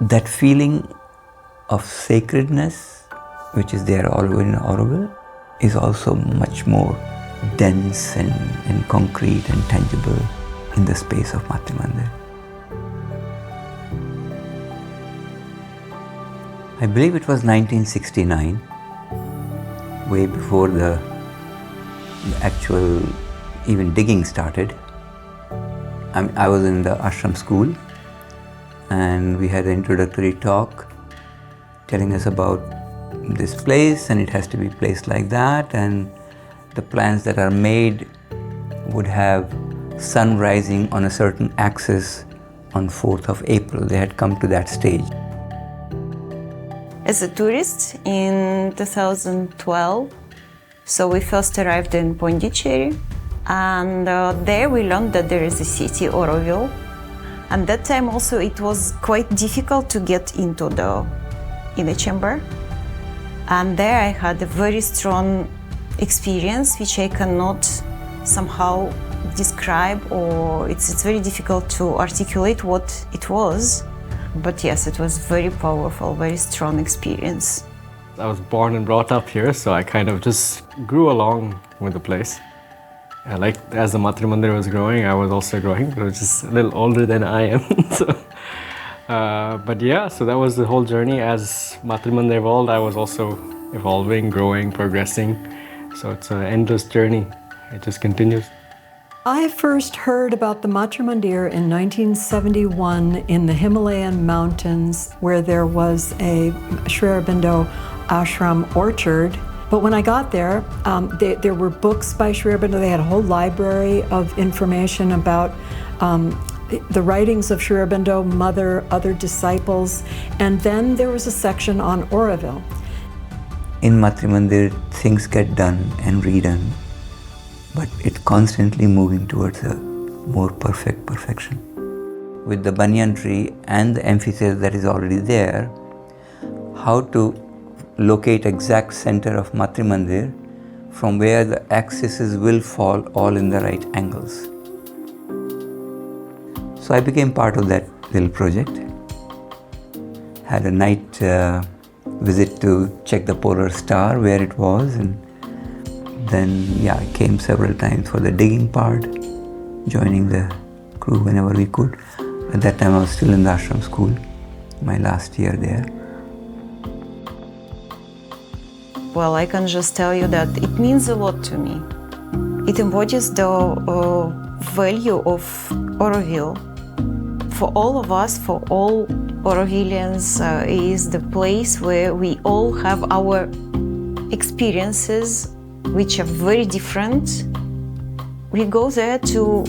that feeling of sacredness, which is there all over in Auroville, is also much more dense and concrete and tangible in the space of Matrimandir. I believe it was 1969, way before the actual even digging started. I was in the ashram school and we had an introductory talk telling us about this place and it has to be placed like that, and the plans that are made would have sun rising on a certain axis on 4th of April. They had come to that stage. As a tourist in 2012, so we first arrived in Pondicherry, and there we learned that there is a city, Auroville. And that time also it was quite difficult to get into the inner chamber. And there I had a very strong experience which I cannot somehow describe, or it's very difficult to articulate what it was. But yes, it was very powerful, very strong experience. I was born and brought up here, so I kind of just grew along with the place. Like as the Matrimandir was growing, I was also growing. I was just a little older than I am. But yeah, so that was the whole journey. As Matrimandir evolved, I was also evolving, growing, progressing. So it's an endless journey. It just continues. I first heard about the Matrimandir in 1971 in the Himalayan mountains, where there was a Sri Aurobindo ashram orchard. But when I got there, there were books by Sri Aurobindo. They had a whole library of information about the writings of Sri Aurobindo, mother, other disciples, and then there was a section on Auroville. In Matrimandir, things get done and redone, but it's constantly moving towards a more perfect perfection. With the banyan tree and the amphitheater that is already there, how to locate exact center of Matrimandir from where the axes will fall all in the right angles. So I became part of that little project. Had a night visit to check the polar star where it was, and then I came several times for the digging part, joining the crew whenever we could. At that time I was still in the ashram school, my last year there. Well, I can just tell you that it means a lot to me. It embodies the value of Auroville. For all of us, for all Aurovilians, is the place where we all have our experiences, which are very different. We go there to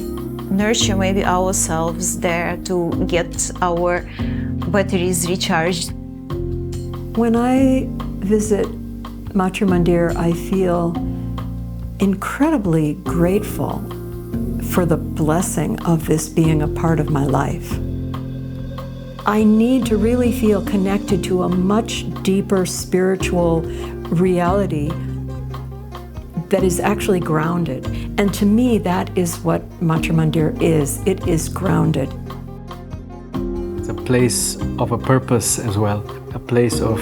nurture maybe ourselves, there to get our batteries recharged. When I visit Matrimandir, I feel incredibly grateful for the blessing of this being a part of my life. I need to really feel connected to a much deeper spiritual reality that is actually grounded. And to me, that is what Matrimandir is. It is grounded. It's a place of a purpose as well, a place of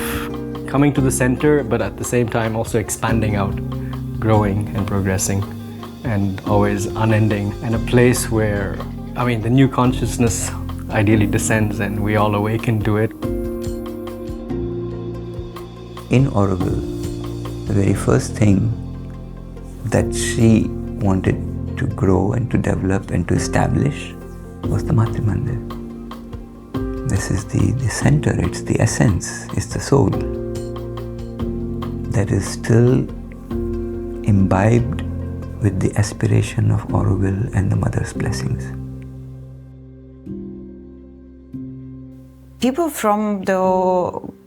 coming to the center, but at the same time also expanding out, growing and progressing, and always unending. And a place where, the new consciousness ideally descends and we all awaken to it. In Auroville, the very first thing that she wanted to grow and to develop and to establish was the Matrimandir. This is the center, it's the essence, it's the soul that is still imbibed with the aspiration of Auroville and the Mother's blessings. People from the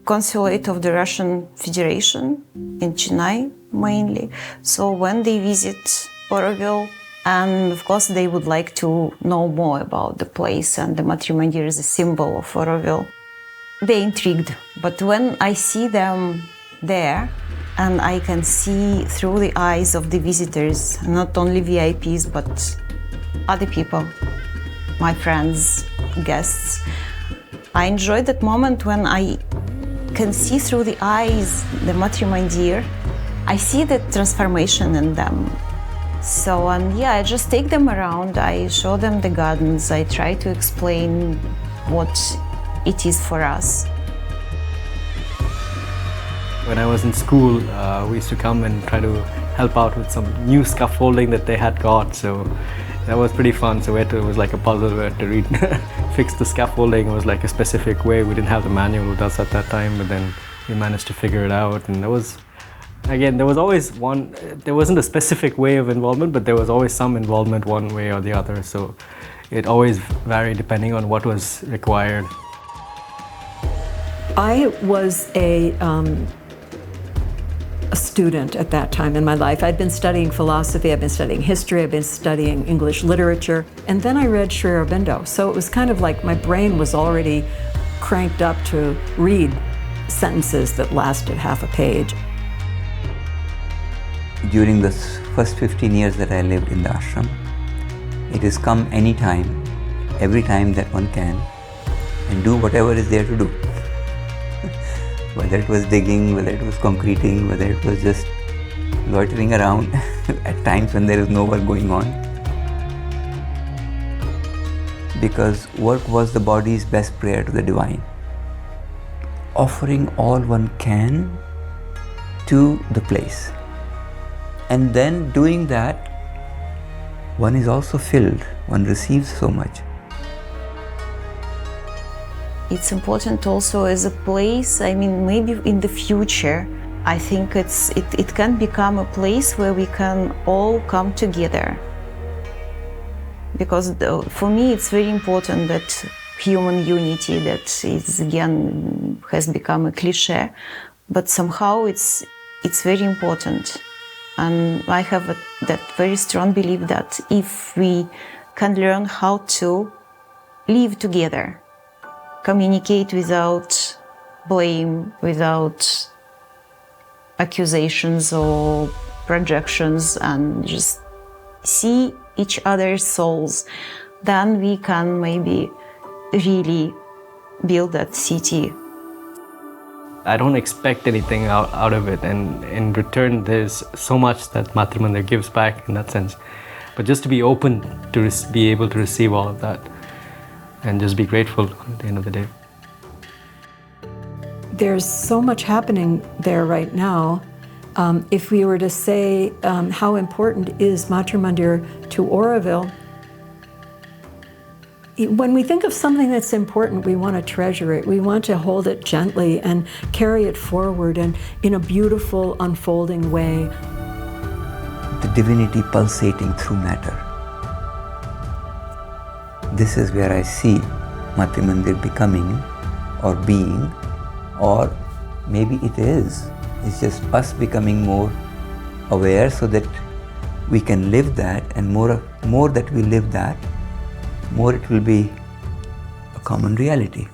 consulate of the Russian Federation in Chennai mainly, so when they visit Auroville, and of course they would like to know more about the place, and the Matrimandir is a symbol of Auroville, they're intrigued. But when I see them there, and I can see through the eyes of the visitors, not only VIPs, but other people, my friends, guests, I enjoy that moment when I can see through the eyes the Matrimandir. I see the transformation in them. So, and yeah, I just take them around, I show them the gardens, I try to explain what it is for us. When I was in school, we used to come and try to help out with some new scaffolding that they had got, so that was pretty fun. So it was like a puzzle. We had to read, fix the scaffolding. It was like a specific way. We didn't have the manual with us at that time, but then we managed to figure it out. And there was, again, there was always one, there wasn't a specific way of involvement, but there was always some involvement one way or the other. So it always varied depending on what was required. I was a student at that time in my life. I'd been studying philosophy, I'd been studying history, I'd been studying English literature, and then I read Sri Aurobindo. So it was kind of like my brain was already cranked up to read sentences that lasted half a page. During the first 15 years that I lived in the ashram, it has come anytime, every time that one can, and do whatever is there to do. Whether it was digging, whether it was concreting, whether it was just loitering around at times when there is no work going on. Because work was the body's best prayer to the divine. Offering all one can to the place. And then doing that, one is also filled, one receives so much. It's important also as a place, I mean, maybe in the future, I think it can become a place where we can all come together. Because for me it's very important that human unity, that is again has become a cliche, but somehow it's very important. And I have that very strong belief that if we can learn how to live together, communicate without blame, without accusations or projections, and just see each other's souls, then we can maybe really build that city. I don't expect anything out of it, and in return there's so much that Matrimandir gives back in that sense. But just to be open to be able to receive all of that and just be grateful at the end of the day. There's so much happening there right now. If we were to say how important is Matrimandir to Auroville, when we think of something that's important, we want to treasure it. We want to hold it gently and carry it forward and in a beautiful, unfolding way. The divinity pulsating through matter. This is where I see Matrimandir becoming or being, or maybe it is. It's just us becoming more aware so that we can live that, and more that we live that, more it will be a common reality.